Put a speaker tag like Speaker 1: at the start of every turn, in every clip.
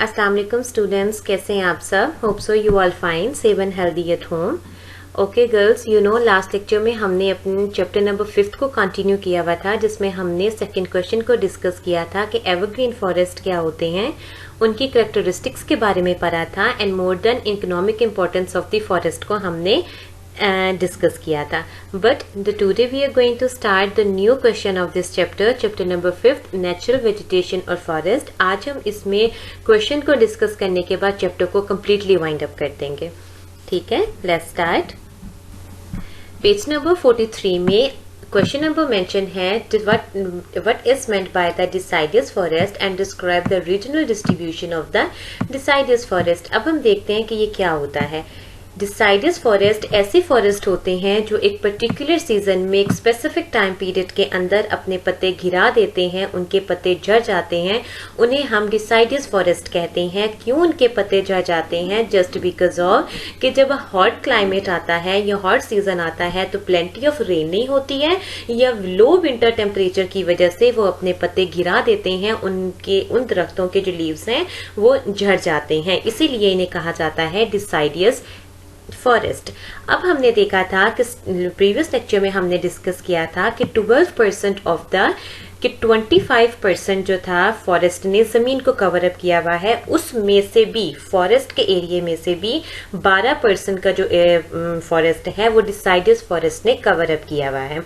Speaker 1: अस्सलाम वालेकुम स्टूडेंट्स, कैसे हैं आप सब? Hope so you all fine, safe and healthy at home. Okay girls, last lecture में हमने अपने चैप्टर नंबर 5 को कंटिन्यू किया हुआ था, जिसमें हमने सेकंड क्वेश्चन को डिस्कस किया था कि एवरग्रीन फॉरेस्ट क्या होते हैं, उनकी करेक्टरिस्टिक्स के बारे में पढ़ा था and more than economic importance of the forest को हमने डिस्कस किया था। But today we are going to start the new question of this chapter number 5, natural vegetation और फॉरेस्ट। आज हम इसमें क्वेश्चन को डिस्कस करने के बाद चैप्टर को कम्प्लीटली वाइंड अप कर देंगे। ठीक है, लेट्स स्टार्ट। पेज नंबर 43 में क्वेश्चन नंबर मेंशन है what is meant by the deciduous forest and describe the regional distribution of the deciduous forest। अब हम देखते हैं कि ये क्या होता है। डिसाइडियस फॉरेस्ट ऐसे फॉरेस्ट होते हैं जो एक पर्टिकुलर सीजन में एक स्पेसिफिक टाइम पीरियड के अंदर अपने पत्ते गिरा देते हैं, उनके पत्ते झड़ जाते हैं, उन्हें हम डिसाइडियस फॉरेस्ट कहते हैं। क्यों उनके पत्ते झड़ जाते हैं? जस्ट बिकॉज ऑफ कि जब हॉट क्लाइमेट आता है या हॉट सीजन आता है तो प्लेंटी ऑफ रेन नहीं होती है या लो विंटर टेम्परेचर की वजह से वो अपने पत्ते गिरा देते हैं, उन दरख्तों के जो लीव्स हैं वो झड़ जाते हैं, इसीलिए इन्हें कहा जाता है डिसाइडियस फॉरेस्ट। अब हमने देखा था कि प्रीवियस लेक्चर में हमने डिस्कस किया था कि 12% ऑफ द कि 25% जो था फॉरेस्ट ने जमीन को कवर अप किया हुआ है, उसमें से भी फॉरेस्ट के एरिया में से भी 12% का जो फॉरेस्ट है वो डिसाइडियस फॉरेस्ट ने कवर अप किया हुआ है।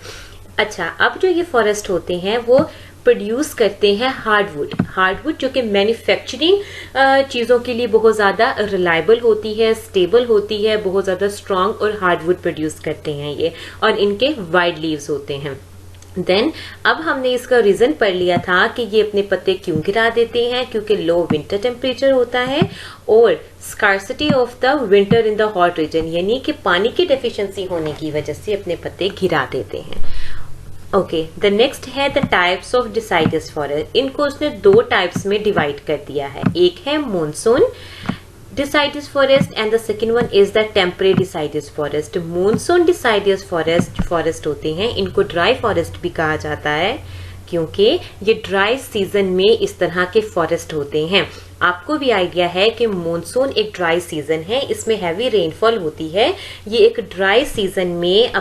Speaker 1: अच्छा, अब जो ये फॉरेस्ट होते हैं वो प्रोड्यूस करते हैं हार्डवुड जो कि मैन्युफैक्चरिंग चीज़ों के लिए बहुत ज़्यादा रिलायबल होती है, स्टेबल होती है, बहुत ज़्यादा स्ट्रॉन्ग और हार्डवुड प्रोड्यूस करते हैं ये, और इनके वाइड लीव्स होते हैं। देन अब हमने इसका रीज़न पढ़ लिया था कि ये अपने पत्ते क्यों गिरा देते हैं, क्योंकि लो विंटर टेम्परेचर होता है और scarcity of the winter in the hot reason, यानी कि पानी की डेफिशिएंसी होने की वजह से अपने पत्ते गिरा देते हैं। ओके, द नेक्स्ट है द टाइप्स ऑफ डिसाइडियस फॉरेस्ट। इनको उसने दो टाइप्स में डिवाइड कर दिया है, एक है monsoon deciduous forest and the second one is the temporary deciduous forest. Monsoon deciduous forest होते हैं, इनको ड्राई फॉरेस्ट भी कहा जाता है क्योंकि ये ड्राई सीजन में इस तरह के फॉरेस्ट होते हैं। आपको भी आइडिया है कि मॉनसून एक ड्राई सीजन है, इसमें हैवी रेनफॉल होती है। ये एक ड्राई सीजन में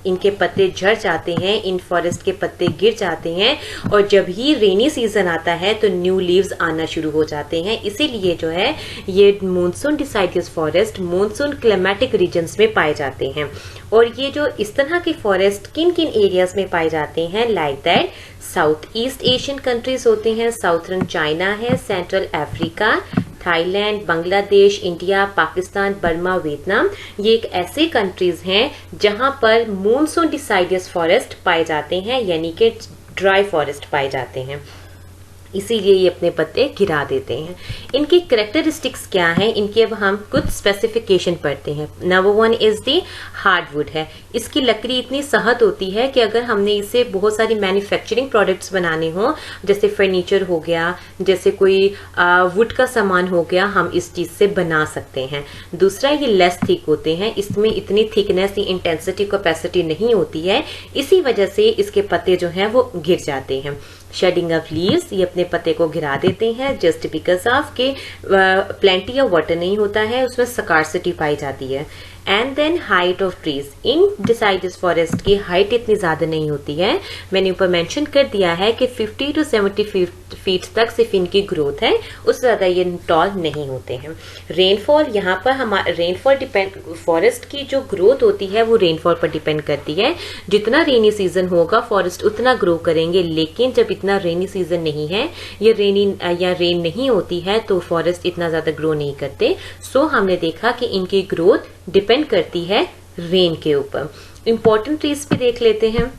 Speaker 1: इनके पत्ते झड़ जाते हैं, इन फॉरेस्ट के पत्ते गिर जाते हैं, और जब ही रेनी सीजन आता है तो न्यू लीव्स आना शुरू हो जाते हैं। इसीलिए जो है ये monsoon deciduous forest monsoon climatic regions में पाए जाते हैं। और ये जो इस तरह के फॉरेस्ट किन किन एरियाज में पाए जाते हैं, like that south east Asian countries होते हैं, साउथर्न चाइना है, central Africa, Thailand, Bangladesh, India, Pakistan, Burma, Vietnam. ये एक ऐसे कंट्रीज हैं जहां पर मॉनसून डिसाइडियस फॉरेस्ट पाए जाते हैं, यानी कि ड्राई फॉरेस्ट पाए जाते हैं, इसीलिए ये अपने पत्ते गिरा देते हैं। इनकी करेक्टरिस्टिक्स क्या हैं, इनके अब हम कुछ स्पेसिफिकेशन पढ़ते हैं। नंबर 1 इज दी हार्डवुड है। इसकी लकड़ी इतनी सहत होती है कि अगर हमने इसे बहुत सारी मैन्युफैक्चरिंग प्रोडक्ट्स बनाने हो, जैसे फर्नीचर हो गया, जैसे कोई वुड का सामान हो गया, हम इस चीज से बना सकते हैं। दूसरा, ये लेस थिक होते हैं, इसमें इतनी थिकनेस, इंटेंसिटी, कैपेसिटी नहीं होती है, इसी वजह से इसके पत्ते जो हैं वो गिर जाते हैं। शेडिंग ऑफ लीव्स, ये अपने पत्ते को गिरा देते हैं जस्ट बिकॉज ऑफ के प्लेंटी ऑफ वाटर नहीं होता है, उसमें स्कार्सिटी पाई जाती है। And then height of trees, इन डिसाइडियस फॉरेस्ट की हाइट इतनी ज्यादा नहीं होती है, मैंने ऊपर मेंशन कर दिया है कि 50 to 70 फीट तक सिर्फ इनकी ग्रोथ है, उससे ज्यादा ये टॉल नहीं होते हैं। रेनफॉल, यहाँ पर हमारा रेनफॉल डिपेंड, फॉरेस्ट की जो ग्रोथ होती है वो रेनफॉल पर डिपेंड करती है। जितना रेनी सीजन होगा फॉरेस्ट उतना ग्रो करेंगे, लेकिन जब इतना रेनी सीजन नहीं है या रेन नहीं होती है तो फॉरेस्ट इतना ज्यादा ग्रो नहीं करते। सो हमने देखा कि इनकी ग्रोथ डिपेंड करती है रेन के ऊपर। इंपॉर्टेंट ट्रीज भी देख लेते हैं।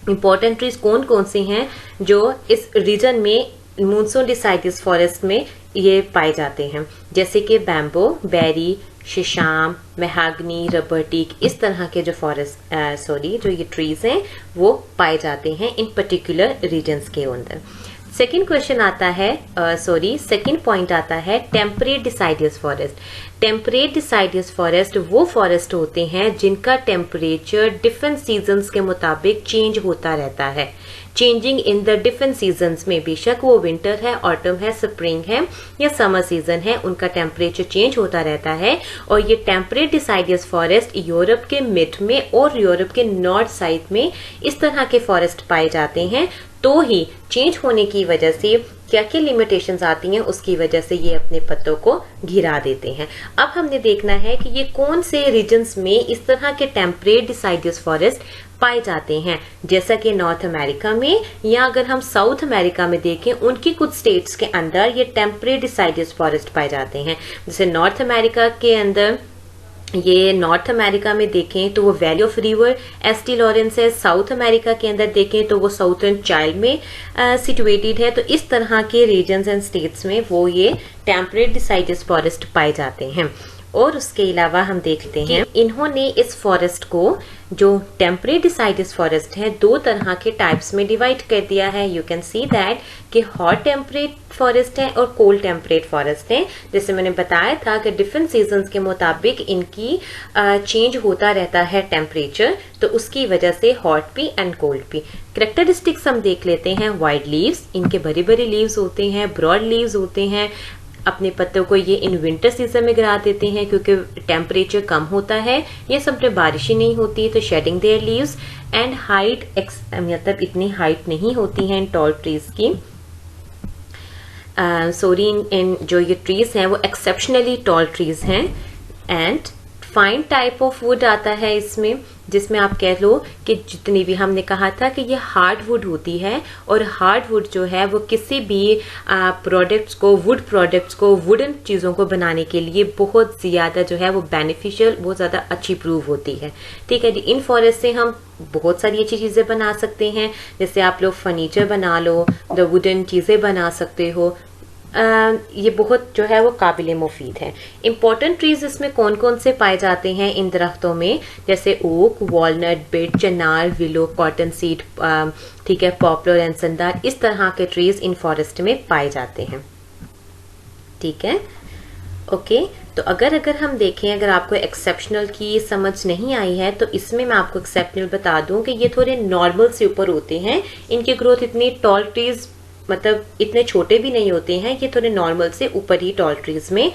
Speaker 1: इंपॉर्टेंट ट्रीज कौन कौन से हैं जो इस रीजन में मॉनसून डिसाइडियस फॉरेस्ट में ये पाए जाते हैं, जैसे कि बैम्बो, बेरी, शीशम, मेहागनी, रबर टीक, इस तरह के जो जो ये ट्रीज हैं वो पाए जाते हैं इन पर्टिकुलर रीजन्स के अंदर। सेकंड क्वेश्चन आता है, सेकंड पॉइंट आता है टेम्परेट डिसाइडियस फॉरेस्ट। टेम्परेट डिसाइडियस फॉरेस्ट वो फॉरेस्ट होते हैं जिनका टेम्परेचर डिफरेंट सीजन्स के मुताबिक चेंज होता रहता है, changing in the different seasons में, बेशक वो विंटर है, ऑटम है, स्प्रिंग है या समर सीजन है, उनका टेम्परेचर चेंज होता रहता है। और ये टेम्परेट डिसाइडियस फॉरेस्ट यूरोप के मिड में और यूरोप के नॉर्थ साइड में इस तरह के फॉरेस्ट पाए जाते हैं। तो ही चेंज होने की वजह से क्या क्या लिमिटेशंस आती हैं, उसकी वजह से ये अपने पत्तों को घिरा देते हैं। अब हमने देखना है कि ये कौन से रीजन्स में इस तरह के टेम्परेट डिसाइडियस फॉरेस्ट पाए जाते हैं, जैसा कि नॉर्थ अमेरिका में, या अगर हम साउथ अमेरिका में देखें उनकी कुछ स्टेट्स के अंदर ये टेम्परेट डिसाइडियस फॉरेस्ट पाए जाते हैं। जैसे नॉर्थ अमेरिका के अंदर, ये नॉर्थ अमेरिका में देखें तो वो valley of river ST Lawrence है, साउथ अमेरिका के अंदर देखें तो वो साउथर्न चाइल्ड में सिचुएटेड है। तो इस तरह के रीजन्स एंड स्टेट्स में वो ये टेम्परेट डिसाइडियस फॉरेस्ट पाए जाते हैं। और उसके अलावा हम देखते हैं इन्होंने इस फॉरेस्ट को, जो टेम्परेट डिसाइडियस फॉरेस्ट है, दो तरह के टाइप्स में डिवाइड कर दिया है। यू कैन सी दैट कि हॉट टेम्परेट फॉरेस्ट है और कोल्ड टेम्परेट फॉरेस्ट है। जैसे मैंने बताया था कि डिफरेंट सीजन्स के मुताबिक इनकी चेंज होता रहता है टेम्परेचर, तो उसकी वजह से हॉट भी एंड कोल्ड भी। कैरेक्टरिस्टिक्स हम देख लेते हैं। वाइड लीव्स, इनके बड़े बड़े लीव्स होते हैं, ब्रॉड लीव्स होते हैं। अपने पत्तों को ये इन विंटर सीजन में गिरा देते हैं क्योंकि टेम्परेचर कम होता है, ये सब में बारिश ही नहीं होती, तो shading their leaves. And height मतलब इतनी हाइट नहीं होती है इन टॉल ट्रीज की, इन जो ये ट्रीज हैं वो एक्सेप्शनली टॉल ट्रीज हैं। And fine type of would आता है इसमें, जिसमें आप कह लो कि जितनी भी हमने कहा था कि ये हार्ड वुड होती है, और हार्ड वुड जो है वो किसी भी प्रोडक्ट्स को, वुड प्रोडक्ट्स को, वुडन चीज़ों को बनाने के लिए बहुत ज़्यादा जो है वो बेनिफिशियल, बहुत ज़्यादा अच्छी प्रूव होती है। ठीक है जी। इन फॉरेस्ट से हम बहुत सारी अच्छी चीज़ें बना सकते हैं, जैसे आप लोग फर्नीचर बना लो, द वुडन चीज़ें बना सकते हो। ये बहुत जो है वो काबिल मुफीद है। इम्पोर्टेंट ट्रीज इसमें कौन कौन से पाए जाते हैं इन दरख्तों में, जैसे ओक, वॉलनट, बिट, चनार, विलो, कॉटन सीड, ठीक है, पॉपुलर एंड संदार, इस तरह के ट्रीज इन फॉरेस्ट में पाए जाते हैं। ठीक है, ओके। तो अगर हम देखें, अगर आपको एक्सेप्शनल की समझ नहीं आई है तो इसमें मैं आपको एक्सेप्शनल बता दूं कि ये थोड़े नॉर्मल से ऊपर होते हैं, इनकी ग्रोथ इतनी टॉल ट्रीज मतलब इतने छोटे भी नहीं होते हैं, ये थोड़े नॉर्मल से ऊपर ही टॉल ट्रीज में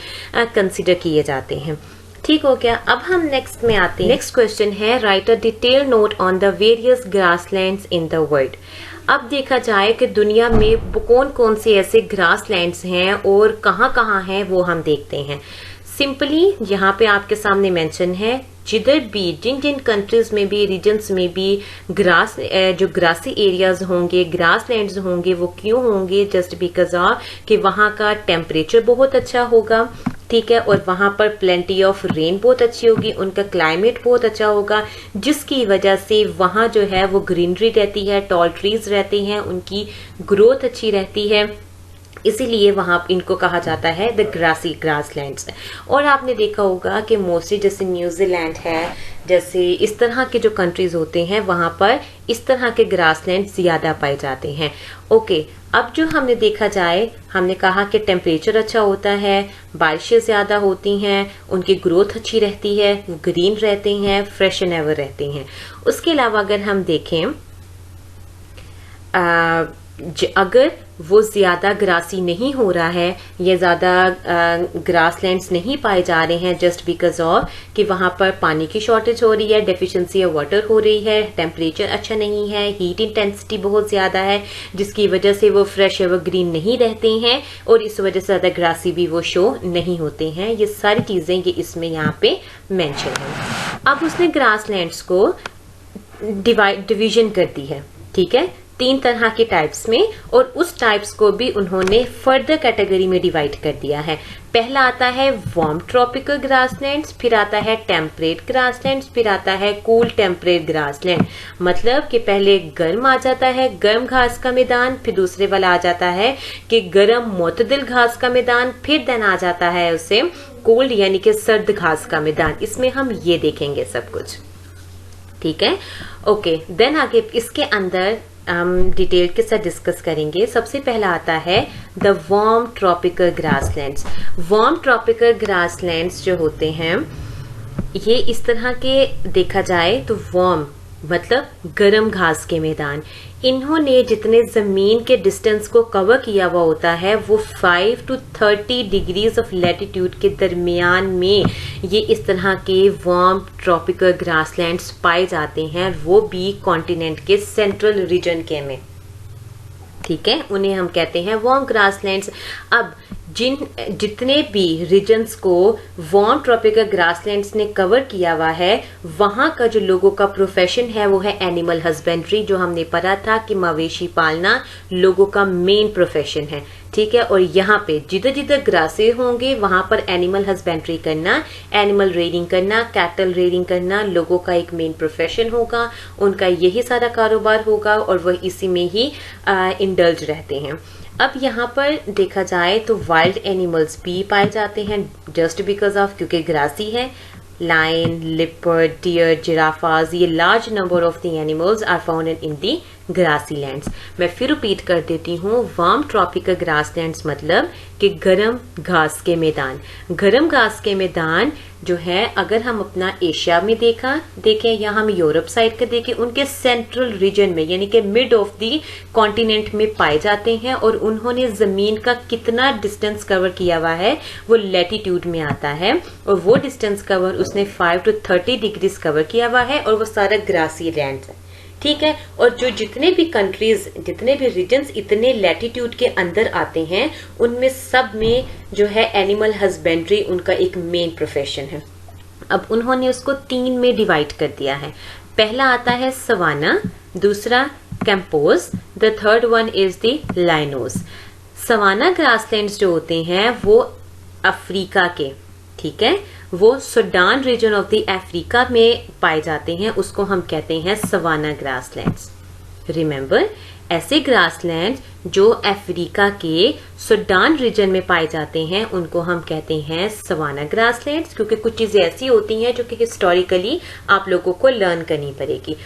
Speaker 1: कंसिडर किए जाते हैं। ठीक हो गया। अब हम नेक्स्ट में आते हैं। नेक्स्ट क्वेश्चन है, right a detail note on the various grasslands in the world. अब देखा जाए कि दुनिया में कौन कौन से ऐसे ग्रासलैंड्स हैं और कहाँ कहाँ हैं, वो हम देखते हैं। सिंपली यहाँ पे आपके सामने मेंशन है, जिधर भी जिन जिन कंट्रीज में भी, रीजन्स में भी ग्रास जो ग्रासी एरियाज होंगे, ग्रास लैंड्स होंगे, वो क्यों होंगे? जस्ट बिकॉज ऑफ कि वहाँ का टेम्परेचर बहुत अच्छा होगा, ठीक है, और वहाँ पर प्लेंटी ऑफ रेन बहुत अच्छी होगी, उनका क्लाइमेट बहुत अच्छा होगा, जिसकी वजह से वहाँ जो है वो ग्रीनरी रहती है, टॉल ट्रीज रहते हैं, उनकी ग्रोथ अच्छी रहती है, इसीलिए वहां इनको कहा जाता है द ग्रासी ग्रासलैंड्स। और आपने देखा होगा कि मोस्टली जैसे न्यूजीलैंड है, जैसे इस तरह के जो कंट्रीज होते हैं वहां पर इस तरह के ग्रासलैंड ज्यादा पाए जाते हैं। ओके, अब जो हमने देखा जाए, हमने कहा कि टेम्परेचर अच्छा होता है, बारिशें ज्यादा होती हैं, उनकी ग्रोथ अच्छी रहती है, वो ग्रीन रहते हैं, फ्रेश एंड एवर रहते हैं। उसके अलावा अगर हम देखें, अगर वो ज्यादा ग्रासी नहीं हो रहा है या ज्यादा ग्रासलैंड्स नहीं पाए जा रहे हैं, जस्ट बिकॉज ऑफ कि वहां पर पानी की शॉर्टेज हो रही है, डेफिशिएंसी ऑफ वाटर हो रही है, टेम्परेचर अच्छा नहीं है, हीट इंटेंसिटी बहुत ज्यादा है, जिसकी वजह से वो फ्रेश एवर ग्रीन नहीं रहते हैं और इस वजह से ज्यादा ग्रासी भी वो शो नहीं होते हैं। ये सारी चीजें ये इसमें यहाँ पे मेंशन है। अब उसने ग्रासलैंड्स को डिवीजन कर दी है, ठीक है, 3 तरह के टाइप्स में, और उस टाइप्स को भी उन्होंने फर्दर कैटेगरी में डिवाइड कर दिया है। पहला आता है वार्म ट्रॉपिकल ग्रासलैंड्स, फिर आता है टेम्परेट ग्रासलैंड्स, फिर आता है कूल टेम्परेट ग्रासलैंड। मतलब कि पहले गर्म आ जाता है, गर्म घास का मैदान, फिर दूसरे वाला आ जाता है कि गर्म मोतदिल घास का मैदान, फिर देन आ जाता है उसे कोल्ड यानी कि सर्द घास का मैदान। इसमें हम ये देखेंगे सब कुछ, ठीक है, ओके। देन आगे इसके अंदर हम डिटेल के साथ डिस्कस करेंगे। सबसे पहला आता है the warm tropical grasslands. Warm tropical grasslands जो होते हैं ये इस तरह के देखा जाए तो वार्म मतलब गर्म घास के मैदान। इन्होंने जितने जमीन के डिस्टेंस को कवर किया हुआ होता है वो 5 to 30 डिग्रीज ऑफ लैटिट्यूड के दरमियान में ये इस तरह के वार्म ट्रॉपिकल ग्रासलैंड्स पाए जाते हैं, वो भी कॉन्टिनेंट के सेंट्रल रीजन के में। ठीक है, उन्हें हम कहते हैं वार्म ग्रासलैंड्स। अब जितने भी रीजन्स को वार्म ट्रॉपिकल ग्रासलैंड्स ने कवर किया हुआ है वहां का जो लोगों का प्रोफेशन है वो है एनिमल हस्बेंड्री। जो हमने पढ़ा था कि मवेशी पालना लोगों का मेन प्रोफेशन है। ठीक है, और यहाँ पे जिधर जिधर ग्रासे होंगे वहां पर एनिमल हस्बेंड्री करना, एनिमल रेयरिंग करना, कैटल रेयरिंग करना लोगों का एक मेन प्रोफेशन होगा। उनका यही सारा कारोबार होगा और वह इसी में ही इंडल्ज रहते हैं। अब यहाँ पर देखा जाए तो वाइल्ड एनिमल्स भी पाए जाते हैं जस्ट बिकॉज ऑफ क्योंकि ग्रासी है। लायन, लिपर्ड, डियर, जिराफाज, ये large number of the animals are found in the grassy lands. मैं फिर रिपीट कर देती हूँ, वार्म ट्रॉपिकल ग्रासलैंड्स मतलब कि गर्म घास के मैदान। गर्म घास के मैदान जो है अगर हम अपना एशिया में देखें या हम यूरोप साइड का देखें, उनके सेंट्रल रीजन में यानी कि मिड ऑफ द कॉन्टिनेंट में पाए जाते हैं। और उन्होंने जमीन का कितना डिस्टेंस कवर किया हुआ है वो लैटिट्यूड में आता है, और वो डिस्टेंस कवर उसने 5 to 30 डिग्रीज कवर किया हुआ है, और वो सारा ग्रासी लैंड है। ठीक है, और जो जितने भी कंट्रीज, जितने भी रीजन्स इतने लैटिट्यूड के अंदर आते हैं उनमें सब में जो है एनिमल हस्बेंड्री उनका एक मेन प्रोफेशन है। अब उन्होंने उसको 3 में डिवाइड कर दिया है। पहला आता है सवाना, दूसरा campos, the third one is the llanos. Savanna grasslands जो होते हैं वो अफ्रीका के, ठीक है, वो Sudan region of the Africa में पाए जाते हैं, उसको हम कहते हैं सवाना ग्रासलैंड्स। रिमेंबर, ऐसे ग्रासलैंड जो अफ्रीका के सूडान रीजन में पाए जाते हैं उनको हम कहते हैं सवाना ग्रासलैंड्स, क्योंकि कुछ चीजें ऐसी होती हैं जो कि हिस्टोरिकली आप लोगों को लर्न करनी पड़ेगी।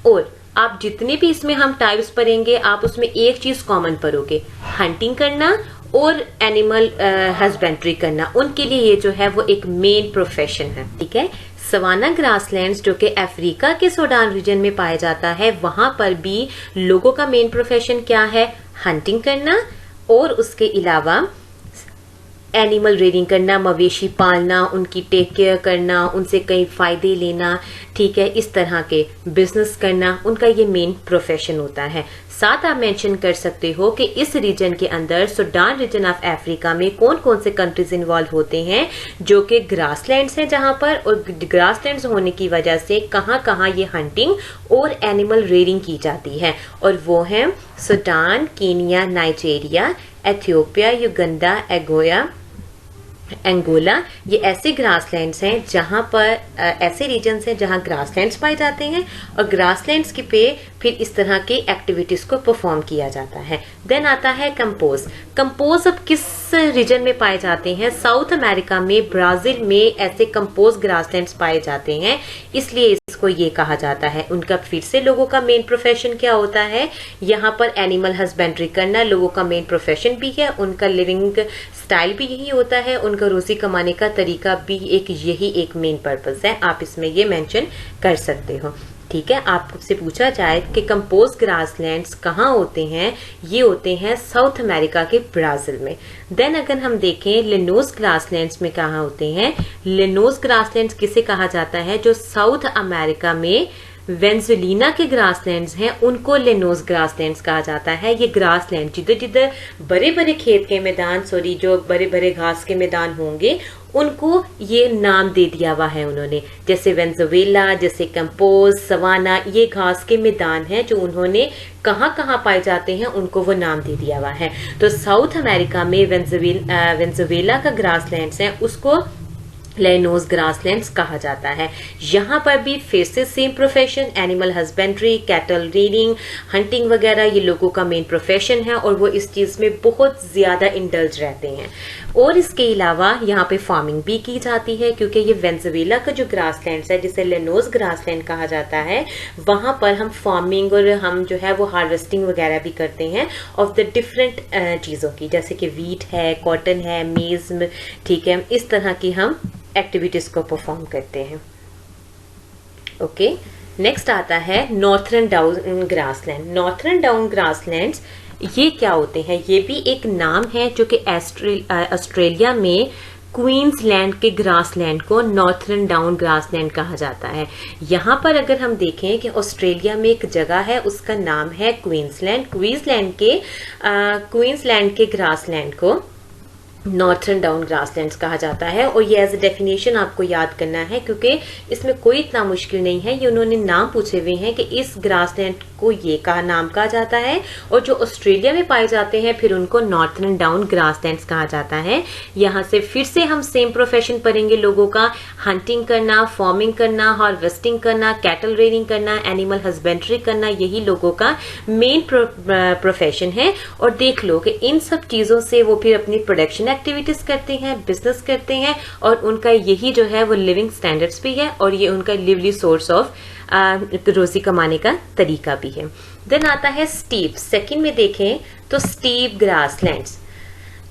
Speaker 1: और आप जितने भी इसमें हम टाइप्स पढ़ेंगे आप उसमें एक चीज कॉमन पढ़ोगे, हंटिंग करना और एनिमल हस्बेंड्री करना। उनके लिए ये जो है वो एक मेन प्रोफेशन है। ठीक है, सवाना ग्रासलैंड्स जो कि अफ्रीका के सूडान रीजन में पाया जाता है वहां पर भी लोगों का मेन प्रोफेशन क्या है, हंटिंग करना और उसके अलावा एनिमल रेयरिंग करना, मवेशी पालना, उनकी टेक केयर करना, उनसे कई फायदे लेना। ठीक है, इस तरह के बिजनेस करना उनका ये मेन प्रोफेशन होता है। साथ आप मेंशन कर सकते हो कि इस रीजन के अंदर सूडान रीजन ऑफ अफ्रीका में कौन कौन से कंट्रीज इन्वॉल्व होते हैं जो कि ग्रासलैंड्स हैं जहां पर, और ग्रासलैंड्स होने की वजह से कहाँ कहाँ ये हंटिंग और एनिमल रेयरिंग की जाती है। और वो हैं Sudan, Kenya, Nigeria, Ethiopia, Uganda, Angola. ये ऐसे ग्रासलैंड्स हैं जहां पर ऐसे रीजन्स हैं जहां ग्रासलैंड्स पाए जाते हैं और ग्रासलैंड्स की पे फिर इस तरह की एक्टिविटीज को परफॉर्म किया जाता है। देन आता है कंपोज। कंपोज अब किस रीजन में पाए जाते हैं, साउथ अमेरिका में, ब्राजील में ऐसे कंपोज ग्रासलैंड्स पाए जाते हैं, इसलिए इसको ये कहा जाता है। उनका फिर से लोगों का मेन प्रोफेशन क्या होता है, यहाँ पर एनिमल हस्बेंड्री करना लोगों का मेन प्रोफेशन भी है, उनका लिविंग स्टाइल भी यही होता है, उनका रोजी कमाने का तरीका भी यही एक मेन पर्पस है। आप इसमें ये मेंशन कर सकते हो। ठीक है, आपसे पूछा जाए कि कंपोज ग्रासलैंड्स कहाँ होते हैं, ये होते हैं साउथ अमेरिका के ब्राजील में। देन अगर हम देखें लेनोस ग्रासलैंड्स में कहाँ होते हैं, लेनोस ग्रासलैंड्स किसे कहा जाता है, जो साउथ अमेरिका में वेनेजुएला के ग्रासलैंड्स हैं उनको लेनोस ग्रासलैंड्स कहा जाता है। ये ग्रासलैंड जिधर जिधर बड़े बड़े खेत के मैदान, जो बड़े बड़े घास के मैदान होंगे उनको ये नाम दे दिया हुआ है उन्होंने, जैसे वेनेजुएला, जैसे कंपोज, सवाना, ये घास के मैदान हैं जो उन्होंने कहाँ कहाँ पाए जाते हैं उनको वो नाम दे दिया हुआ है। तो साउथ अमेरिका में वेनेजुएला का ग्रासलैंड्स है उसको लेनोज ग्रासलैंड्स कहा जाता है। यहाँ पर भी फिर से same profession, animal husbandry, cattle rearing, hunting वगैरह ये लोगों का मेन प्रोफेशन है और वो इस चीज में बहुत ज्यादा इंडल्ज रहते हैं। और इसके अलावा यहाँ पे फार्मिंग भी की जाती है, क्योंकि ये वेनेजुएला का जो ग्रासलैंड्स है जिसे लेनोज ग्रासलैंड कहा जाता है, वहां पर हम फार्मिंग और हम जो है वो हार्वेस्टिंग वगैरह भी करते हैं ऑफ द डिफरेंट चीज़ों की, जैसे कि वीट है, कॉटन है, मेज, ठीक है, इस तरह की हम एक्टिविटीज को परफॉर्म करते हैं। ओके, नेक्स्ट आता है northern down grassland. Northern down grasslands ये क्या होते हैं? ये भी एक नाम है जो कि ऑस्ट्रेलिया में क्वींसलैंड के ग्रासलैंड को नॉर्थर्न डाउन ग्रासलैंड कहा जाता है। यहाँ पर अगर हम देखें कि ऑस्ट्रेलिया में एक जगह है, उसका नाम है क्वींसलैंड। क्वींसलैंड के ग्रासलैंड को नॉर्थर्न डाउन ग्रासलैंड्स कहा जाता है। और ये एज ए डेफिनेशन आपको याद करना है, क्योंकि इसमें कोई इतना मुश्किल नहीं है। ये उन्होंने नाम पूछे हुए हैं कि इस ग्रासलैंड को ये नाम कहा जाता है, और जो ऑस्ट्रेलिया में पाए जाते हैं फिर उनको नॉर्थर्न डाउन ग्रासलैंड्स कहा जाता है। यहाँ से फिर से हम सेम प्रोफेशन पढ़ेंगे लोगों का, हंटिंग करना, फार्मिंग करना, हार्वेस्टिंग करना, कैटल रेयरिंग करना, एनिमल हस्बेंड्री करना, यही लोगों का मेन प्रोफेशन है। और देख लो कि इन सब चीजों से वो फिर अपनी प्रोडक्शन एक्टिविटीज करते हैं, बिजनेस करते हैं, और उनका यही जो है वो लिविंग स्टैंडर्ड्स भी है, और ये उनका लिवली सोर्स ऑफ रोजी कमाने का तरीका भी है। देन आता है स्टीप। सेकंड में देखें तो स्टीप ग्रासलैंड्स।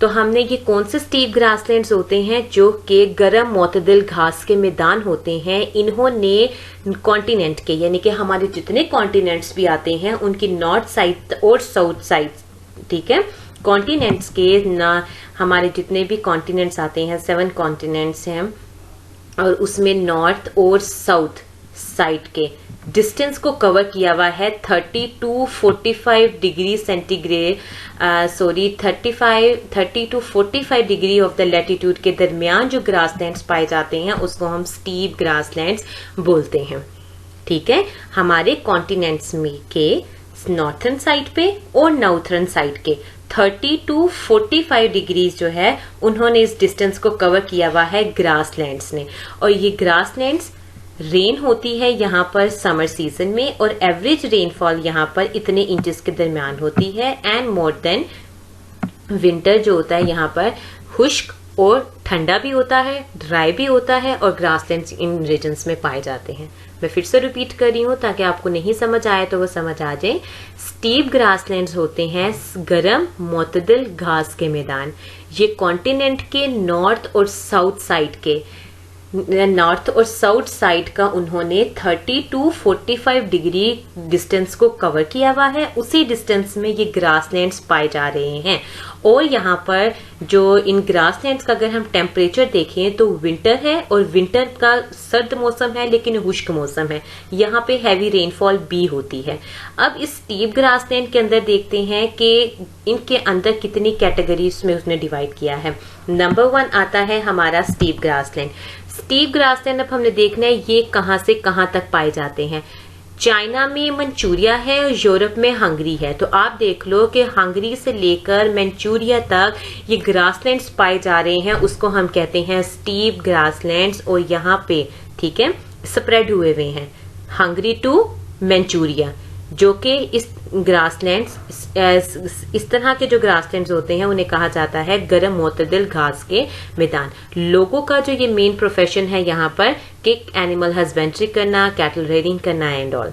Speaker 1: तो हमने ये कौन से स्टीप ग्रासलैंड्स होते हैं? जो कि गर्म मोतदिल घास के मैदान होते हैं। इन्होंने कॉन्टिनेंट के, यानी कि हमारे जितने कॉन्टिनेंट्स भी आते हैं उनकी नॉर्थ साइड और साउथ साइड, ठीक है, कॉन्टिनेंट्स के ना, हमारे जितने भी कॉन्टिनेंट्स आते हैं, 7 कॉन्टिनेंट्स हैं, और उसमें नॉर्थ और साउथ साइड के डिस्टेंस को कवर किया हुआ है 30 to 45 degree centigrade, 30 to 45 degree of the latitude के दरमियान जो ग्रासलैंड्स पाए जाते हैं उसको हम स्टीप ग्रासलैंड्स बोलते हैं। ठीक है, हमारे कॉन्टिनेंट्स में के नॉर्थर्न साइड पे और नाउथर्न साइड के 30 to 45 डिग्रीज जो है उन्होंने इस डिस्टेंस को कवर किया हुआ है ग्रासलैंड्स ने। और ये ग्रासलैंड्स, रेन होती है यहाँ पर समर सीजन में, और एवरेज रेनफॉल यहाँ पर इतने इंचेस के दरमियान होती है। एंड मोर देन विंटर जो होता है यहाँ पर खुश्क और ठंडा भी होता है, ड्राई भी होता है, और ग्रासलैंड्स इन रीजन्स में पाए जाते हैं। मैं फिर से रिपीट कर रही हूँ ताकि आपको नहीं समझ आए तो वो समझ आ जाए। स्टीप ग्रासलैंड्स होते हैं गर्म मोतदिल घास के मैदान। ये कॉन्टिनेंट के नॉर्थ और साउथ साइड का उन्होंने 30 to 45 डिग्री डिस्टेंस को कवर किया हुआ है। उसी डिस्टेंस में ये ग्रासलैंड्स पाए जा रहे हैं। और यहाँ पर जो इन ग्रासलैंड्स का अगर हम टेम्परेचर देखें तो विंटर है, और विंटर का सर्द मौसम है लेकिन खुश्क मौसम है। यहाँ पे हैवी रेनफॉल भी होती है। अब इस स्टीप ग्रासलैंड के अंदर देखते हैं कि इनके अंदर कितनी कैटेगरीज में उसने डिवाइड किया है। नंबर 1 आता है हमारा स्टीप ग्रासलैंड। स्टीप ग्रासलैंड अब हमने देखना है ये कहां से कहां तक पाए जाते हैं। चाइना में मंचूरिया है और यूरोप में हंगरी है। तो आप देख लो कि हंगरी से लेकर मंचूरिया तक ये ग्रासलैंड्स पाए जा रहे हैं, उसको हम कहते हैं स्टीप ग्रासलैंड्स। और यहाँ पे ठीक है स्प्रेड हुए हुए हैं हंगरी टू मंचूरिया, जो कि इस ग्रासलैंड्स, इस तरह के जो ग्रासलैंड्स होते हैं उन्हें कहा जाता है गर्म मोतदिल घास के मैदान। लोगों का जो ये मेन प्रोफेशन है यहाँ पर कि एनिमल हस्बेंड्री करना, कैटल रेयरिंग करना एंड ऑल।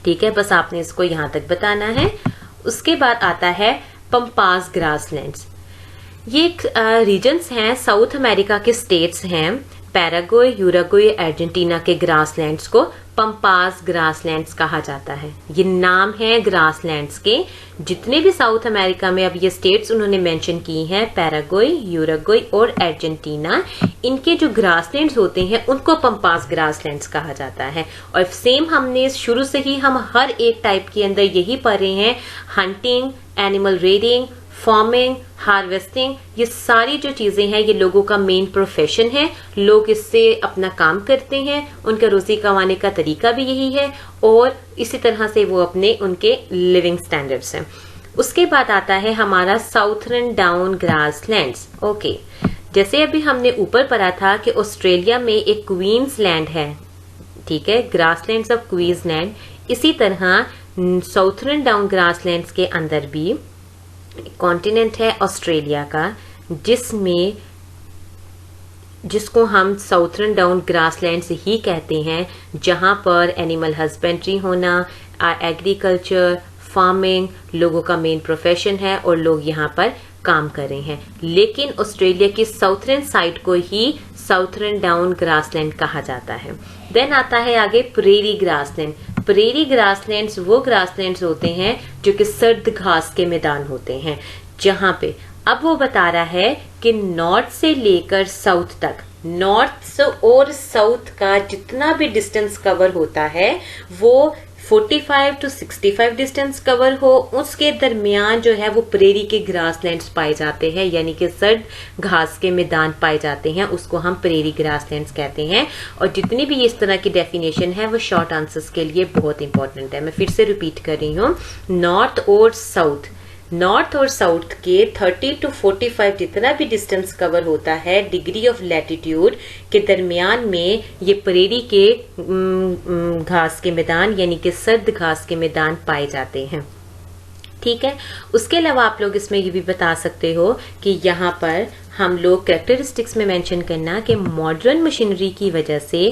Speaker 1: ठीक है, बस आपने इसको यहाँ तक बताना है। उसके बाद आता है पंपास ग्रासलैंड्स। ये रीजन्स हैं, साउथ अमेरिका के स्टेट्स हैं, पैराग्वे, यूरुग्वे, अर्जेंटीना के ग्रासलैंड्स को पंपास ग्रासलैंड्स कहा जाता है। ये नाम है ग्रासलैंड्स के। जितने भी साउथ अमेरिका में अब ये स्टेट्स उन्होंने मेंशन की हैं, पैराग्वे, यूरुग्वे और अर्जेंटीना, इनके जो ग्रासलैंड्स होते हैं उनको पंपास ग्रासलैंड्स कहा जाता है। और सेम हमने शुरू से ही हम हर एक टाइप के अंदर यही पढ़ रहे हैं, hunting, animal rearing, farming, harvesting, ये सारी जो चीजें हैं ये लोगों का मेन प्रोफेशन है। लोग इससे अपना काम करते हैं, उनका रोजी कमाने का तरीका भी यही है, और इसी तरह से वो अपने उनके लिविंग स्टैंडर्ड्स हैं। उसके बाद आता है हमारा साउथर्न डाउन ग्रासलैंड्स। ओके, जैसे अभी हमने ऊपर पढ़ा था कि ऑस्ट्रेलिया में एक क्वींसलैंड है, ठीक है, ग्रासलैंड्स ऑफ क्वींसलैंड। इसी तरह साउथर्न डाउन ग्रासलैंड्स के अंदर भी कॉन्टिनेंट है ऑस्ट्रेलिया का, जिसको हम साउथर्न डाउन ग्रासलैंड्स ही कहते हैं, जहां पर एनिमल हस्बेंड्री होना, एग्रीकल्चर, फार्मिंग लोगों का मेन प्रोफेशन है और लोग यहाँ पर काम कर रहे हैं। लेकिन ऑस्ट्रेलिया की साउथर्न साइड को ही साउथर्न डाउन ग्रासलैंड कहा जाता है। देन आता है आगे प्रेरी ग्रासलैंड। प्रेरी ग्रासलैंड्स वो ग्रासलैंड्स होते हैं जो कि सर्द घास के मैदान होते हैं, जहां पे अब वो बता रहा है कि नॉर्थ से लेकर साउथ तक, नॉर्थ और साउथ का जितना भी डिस्टेंस कवर होता है वो 45 to 65 डिस्टेंस कवर हो, उसके दरमियान जो है वो प्रेरी के ग्रासलैंड्स पाए जाते हैं, यानी कि सर्द घास के मैदान पाए जाते हैं, उसको हम प्रेरी ग्रासलैंड्स कहते हैं। और जितनी भी इस तरह की डेफिनेशन है वो शॉर्ट आंसर्स के लिए बहुत इंपॉर्टेंट है। मैं फिर से रिपीट कर रही हूँ, नॉर्थ और साउथ के 30 to 45 जितना भी डिस्टेंस कवर होता है डिग्री ऑफ लैटिट्यूड के दरमियान में ये प्रेरी के घास के मैदान यानी कि सर्द घास के मैदान पाए जाते हैं, ठीक है। उसके अलावा आप लोग इसमें ये भी बता सकते हो कि यहाँ पर हम लोग कैरेक्टरिस्टिक्स में मेंशन करना कि मॉडर्न मशीनरी की वजह से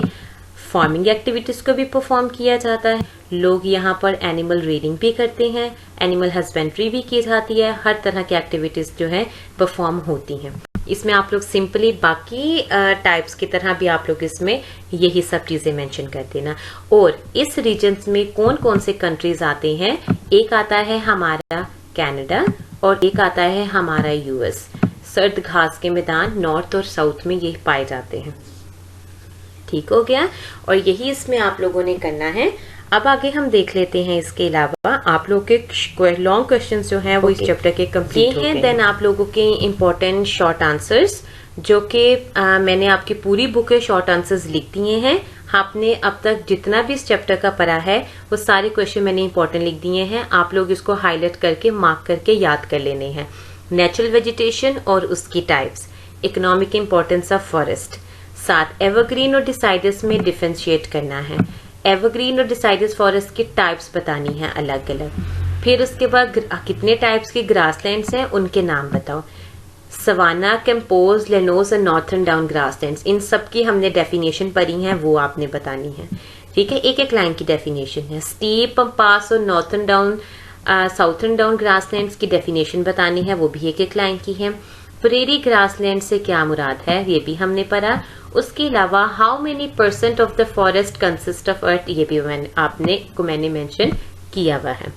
Speaker 1: फार्मिंग एक्टिविटीज को भी परफॉर्म किया जाता है, लोग यहाँ पर एनिमल रेयरिंग भी करते हैं, एनिमल हस्बेंड्री भी की जाती है, हर तरह की एक्टिविटीज जो है परफॉर्म होती हैं। इसमें आप लोग सिंपली बाकी टाइप्स की तरह भी आप लोग इसमें यही सब चीजें मेंशन कर देना। और इस रीजन्स में कौन कौन से कंट्रीज आते हैं, एक आता है हमारा कनाडा और एक आता है हमारा यूएस। सर्द घास के मैदान नॉर्थ और साउथ में ये पाए जाते हैं, ठीक हो गया। और यही इसमें आप लोगों ने करना है। अब आगे हम देख लेते हैं इसके अलावा आप लोग के लॉन्ग क्वेश्चंस जो हैं वो इस चैप्टर के कंप्लीट हैं। देन आप लोगों के इम्पोर्टेंट शॉर्ट आंसर्स जो कि मैंने आपकी पूरी बुक के शॉर्ट आंसर्स लिख दिए हैं। आपने अब तक जितना भी इस चैप्टर का पढ़ा है वो सारे क्वेश्चन मैंने इंपॉर्टेंट लिख दिए हैं, आप लोग इसको हाईलाइट करके मार्क करके याद कर लेने हैं। नेचुरल वेजिटेशन और उसकी types, economic importance of forest, साथ एवरग्रीन और डिसाइडस में डिफरेंशिएट करना है, एवरग्रीन और डिसाइडस फॉरेस्ट की टाइप्स बतानी है अलग अलग। फिर उसके बाद कितने टाइप्स के ग्रासलैंड्स हैं उनके नाम बताओ, सवाना, कैंपोज, लेनोज और नॉर्थर्न डाउन ग्रासलैंड्स, इन सब की हमने डेफिनेशन पढ़ी है, वो आपने बतानी है, ठीक है। एक एक लाइन की डेफिनेशन है। स्टीप, पम्पास और northern down southern down grasslands की डेफिनेशन बतानी है, वो भी एक एक लाइन की है। प्रेरी ग्रासलैंड से क्या मुराद है ये भी हमने पढ़ा। उसके अलावा how many % of the forest consist of earth, ये भी मैंने मेंशन किया हुआ है।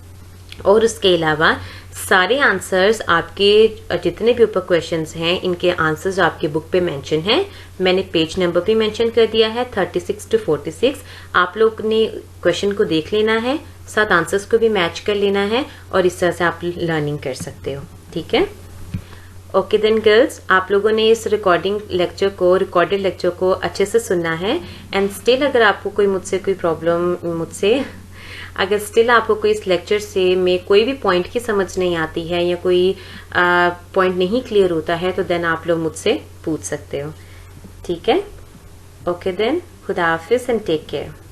Speaker 1: और उसके अलावा सारे आंसर्स आपके जितने भी ऊपर क्वेश्चंस हैं इनके आंसर्स आपके बुक पे मेंशन हैं। मैंने पेज नंबर भी मेंशन कर दिया है 36 to 46। आप लोग ने क्वेश्चन को देख लेना है, साथ आंसर्स को भी मैच कर लेना है और इस तरह से आप लर्निंग कर सकते हो, ठीक है। ओके देन गर्ल्स, आप लोगों ने इस रिकॉर्डेड लेक्चर को अच्छे से सुनना है। एंड स्टिल अगर आपको कोई मुझसे कोई प्रॉब्लम अगर स्टिल आपको कोई इस लेक्चर से में कोई भी पॉइंट की समझ नहीं आती है या कोई पॉइंट नहीं क्लियर होता है तो देन आप लोग मुझसे पूछ सकते हो, ठीक है। ओके देन, खुदा हाफिज एंड टेक केयर।